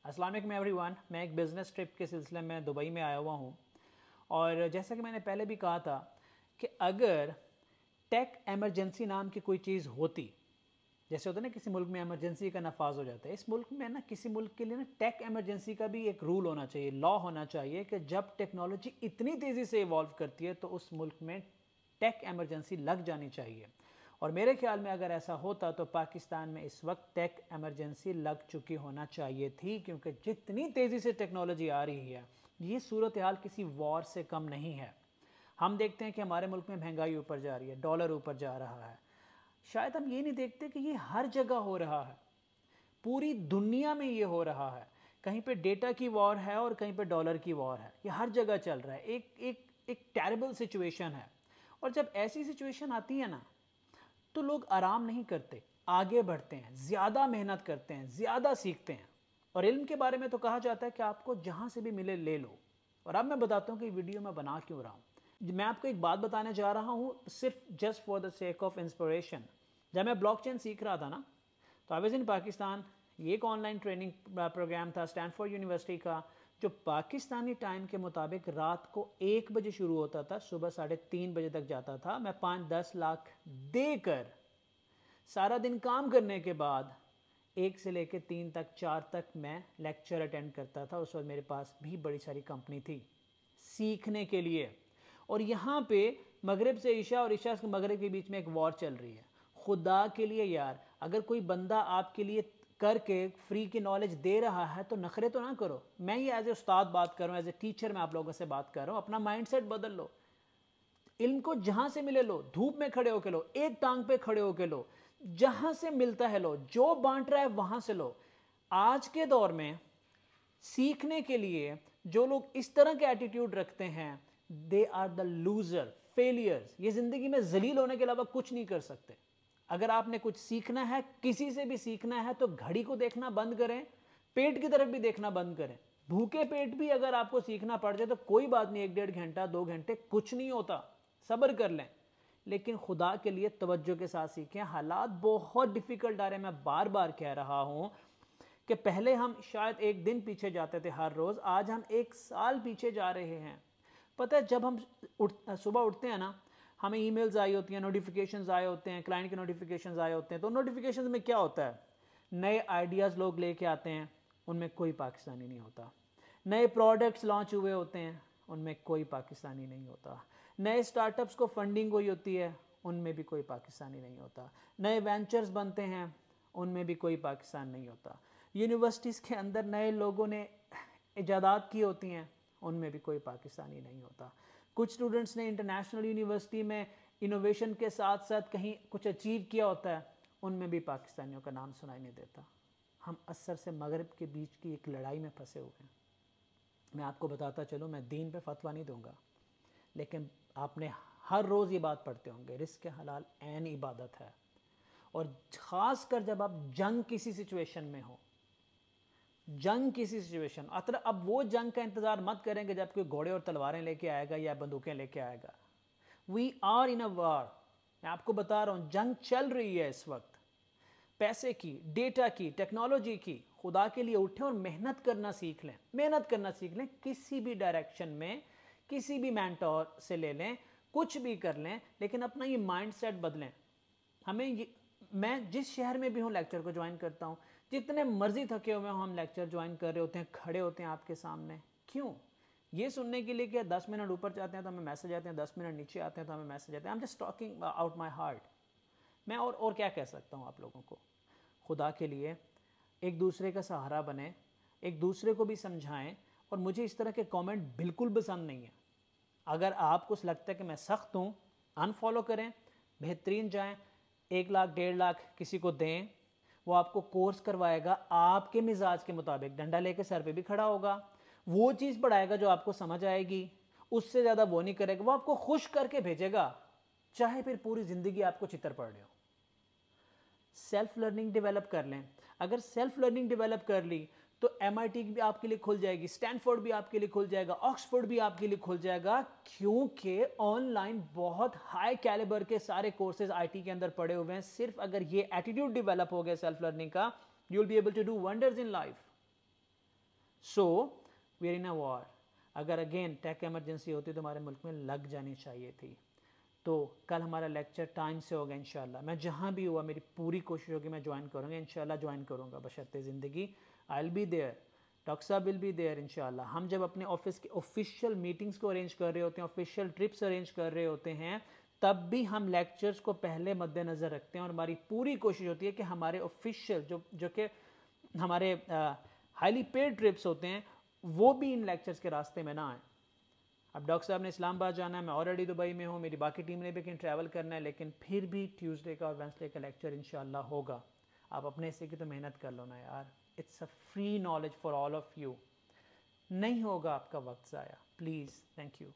अस्सलाम वालेकुम एवरीवन। मैं एक बिज़नेस ट्रिप के सिलसिले में दुबई में आया हुआ हूँ और जैसा कि मैंने पहले भी कहा था कि अगर टेक एमरजेंसी नाम की कोई चीज़ होती, जैसे होता है ना किसी मुल्क में एमरजेंसी का नफाज हो जाता है, इस मुल्क में ना किसी मुल्क के लिए ना टेक एमरजेंसी का भी एक रूल होना चाहिए, लॉ होना चाहिए कि जब टेक्नोलॉजी इतनी तेज़ी से इवॉल्व करती है तो उस मुल्क में टेक एमरजेंसी लग जानी चाहिए। और मेरे ख्याल में अगर ऐसा होता तो पाकिस्तान में इस वक्त टेक एमरजेंसी लग चुकी होना चाहिए थी, क्योंकि जितनी तेज़ी से टेक्नोलॉजी आ रही है ये सूरत हाल किसी वॉर से कम नहीं है। हम देखते हैं कि हमारे मुल्क में महंगाई ऊपर जा रही है, डॉलर ऊपर जा रहा है। शायद हम ये नहीं देखते कि ये हर जगह हो रहा है, पूरी दुनिया में ये हो रहा है। कहीं पे डेटा की वॉर है और कहीं पे डॉलर की वॉर है, ये हर जगह चल रहा है। एक टेरिबल सिचुएशन है। और जब ऐसी सिचुएशन आती है ना तो लोग आराम नहीं करते, आगे बढ़ते हैं, ज़्यादा मेहनत करते हैं, ज़्यादा सीखते हैं। और इल्म के बारे में तो कहा जाता है कि आपको जहाँ से भी मिले ले लो। और अब मैं बताता हूँ कि वीडियो में बना क्यों रहा हूँ। मैं आपको एक बात बताने जा रहा हूँ सिर्फ just for the sake of inspiration. जब मैं ब्लॉकचेन सीख रहा था ना तो आई वाज इन पाकिस्तान। ये एक ऑनलाइन ट्रेनिंग प्रोग्राम था स्टैनफोर्ड यूनिवर्सिटी का, जो पाकिस्तानी टाइम के मुताबिक रात को 1 बजे शुरू होता था, सुबह 3:30 बजे तक जाता था। मैं 5-10 लाख देकर सारा दिन काम करने के बाद 1 से लेकर 3 तक 4 तक मैं लेक्चर अटेंड करता था। उस वक्त मेरे पास भी बड़ी सारी कंपनी थी सीखने के लिए। और यहाँ पे मगरिब से ईशा और ईशा से मगरिब के बीच में एक वॉर चल रही है। खुदा के लिए यार, अगर कोई बंदा आपके लिए करके फ्री की नॉलेज दे रहा है तो नखरे तो ना करो। मैं ये एज ए उस्ताद बात कर रहा हूँ, एज ए टीचर मैं आप लोगों से बात कर रहा हूँ। अपना माइंडसेट बदल लो, इल्म को जहां से मिले लो, धूप में खड़े होके लो, एक टांग पे खड़े होके लो, जहां से मिलता है लो, जो बांट रहा है वहां से लो। आज के दौर में सीखने के लिए जो लोग इस तरह के एटीट्यूड रखते हैं, they are the loser, failures. ये जिंदगी में जलील होने के अलावा कुछ नहीं कर सकते। अगर आपने कुछ सीखना है, किसी से भी सीखना है, तो घड़ी को देखना बंद करें, पेट की तरफ भी देखना बंद करें। भूखे पेट भी अगर आपको सीखना पड़ जाए तो कोई बात नहीं, 1-1.5 घंटा 2 घंटे कुछ नहीं होता, सब्र कर लें। लेकिन खुदा के लिए तवज्जो के साथ सीखें। हालात बहुत डिफिकल्ट आ रहे हैं। मैं बार बार कह रहा हूं कि पहले हम शायद एक दिन पीछे जाते थे हर रोज, आज हम 1 साल पीछे जा रहे हैं। पता है, जब हम सुबह उठते हैं ना, हमें ईमेल्स आई होती हैं, नोटिफिकेशंस आए होते हैं, क्लाइंट के नोटिफिकेशंस आए होते हैं। तो नोटिफिकेशंस में क्या होता है, नए आइडियाज़ लोग लेके आते हैं, उनमें कोई पाकिस्तानी नहीं होता। नए प्रोडक्ट्स लॉन्च हुए होते हैं, उनमें कोई पाकिस्तानी नहीं होता। नए स्टार्टअप्स को फंडिंग हुई होती है, उनमें भी कोई पाकिस्तानी नहीं होता। नए वेंचर्स बनते हैं, उनमें भी कोई पाकिस्तान नहीं होता। यूनिवर्सिटीज़ के अंदर नए लोगों ने इजादात की होती हैं, उनमें भी कोई पाकिस्तानी नहीं होता। कुछ स्टूडेंट्स ने इंटरनेशनल यूनिवर्सिटी में इनोवेशन के साथ साथ कहीं कुछ अचीव किया होता है, उनमें भी पाकिस्तानियों का नाम सुनाई नहीं देता। हम असर से मगरिब के बीच की एक लड़ाई में फंसे हुए हैं। मैं आपको बताता चलूँ, मैं दीन पे फतवा नहीं दूंगा, लेकिन आपने हर रोज़ ये बात पढ़ते होंगे, रिस्क हलाल ऐन इबादत है। और ख़ास कर जब आप जंग किसी सिचुएशन में हो, जंग किसी सिचुएशन, अब वो जंग का इंतज़ार मत करेंगे जब कोई घोड़े और तलवारें लेके आएगा या बंदूकें लेके आएगा। We are in a war. मैं आपको बता रहा हूँ, जंग चल रही है इस वक्त, पैसे की, डेटा की, टेक्नोलॉजी की। खुदा के लिए उठें और मेहनत करना सीख लें, मेहनत करना सीख लें। किसी भी डायरेक्शन में किसी भी मेंटोर से ले लें, कुछ भी कर लें, लेकिन अपना ये माइंडसेट बदलें। मैं जिस शहर में भी हूँ लेक्चर को ज्वाइन करता हूँ, जितने मर्जी थके हुए हों हम लेक्चर ज्वाइन कर रहे होते हैं, खड़े होते हैं आपके सामने। क्यों? ये सुनने के लिए कि 10 मिनट ऊपर जाते हैं तो हमें मैसेज आते हैं, 10 मिनट नीचे आते हैं तो हमें मैसेज आते हैं। I am just talking out my heart. मैं और क्या कह सकता हूँ आप लोगों को। खुदा के लिए एक दूसरे का सहारा बने, एक दूसरे को भी समझाएं। और मुझे इस तरह के कमेंट बिल्कुल पसंद नहीं है। अगर आपको लगता है कि मैं सख्त हूँ, अनफॉलो करें। बेहतरीन जाएं, 1 लाख 1.5 लाख किसी को दें, वो आपको कोर्स करवाएगा आपके मिजाज के मुताबिक, डंडा लेके सर पे भी खड़ा होगा, वो चीज़ पढ़ाएगा जो आपको समझ आएगी, उससे ज़्यादा वो नहीं करेगा। वो आपको खुश करके भेजेगा, चाहे फिर पूरी ज़िंदगी आपको चित्तर पड़ रहे हो। सेल्फ लर्निंग डेवलप कर लें। अगर सेल्फ लर्निंग डेवलप कर ली तो MIT भी आपके लिए खुल जाएगी, स्टैनफोर्ड भी आपके लिए खुल जाएगा, ऑक्सफोर्ड भी आपके लिए खुल जाएगा, क्योंकि ऑनलाइन बहुत हाई कैलिबर के सारे कोर्सेज IT के अंदर पड़े हुए हैं। सिर्फ अगर ये एटीट्यूड डेवलप हो गया सेल्फ लर्निंग का, you will be able to do wonders in life. So we are in a war. اگر اگین ٹیک ایمرجنسی ہوتی تو ہمارے ملک میں لگ جانی چاہیے تھی. تو کل ہمارا لیکچر ٹائم سے ہوگا انشاءاللہ. میں جہاں بھی ہوا میری پوری کوشش ہوگی میں جوائن کروں گا انشاءاللہ, جوائن کروں گا بشرط زندگی. آئی ول بی دیئر, ڈاکٹر صاحب ول بی دیئر انشاءاللہ. ہم جب اپنے آفس کے آفیشیل میٹنگز کو ارینج کر رہے ہوتے ہیں, آفیشیل ٹرپس ارینج کر رہے ہوتے ہیں, تب بھی ہم لیکچرز کو پہلے مد نظر رکھتے ہیں, اور ہماری پوری کوشش ہوتی ہے کہ ہمارے آفیشیل جو کہ ہمارے ہائیلی پیڈ ٹرپس ہوتے ہیں وہ بھی ان لیکچرز کے راستے میں نہ آئیں. اب ڈاکٹر صاحب نے اسلام آباد جانا ہے, میں آلریڈی دبئی میں ہوں, میری باقی ٹیم نے بھی کہیں ٹریول کرنا ہے, لیکن پھر بھی ٹیوزڈے کا اور وینسڈے کا لیکچر انشاءاللہ ہوگا. آپ اپنے حصے کی تو محنت کر لو نا یار. It's a free knowledge for all of you. نہیں ہوگا آپ کا وقت ضائع. Please, thank you.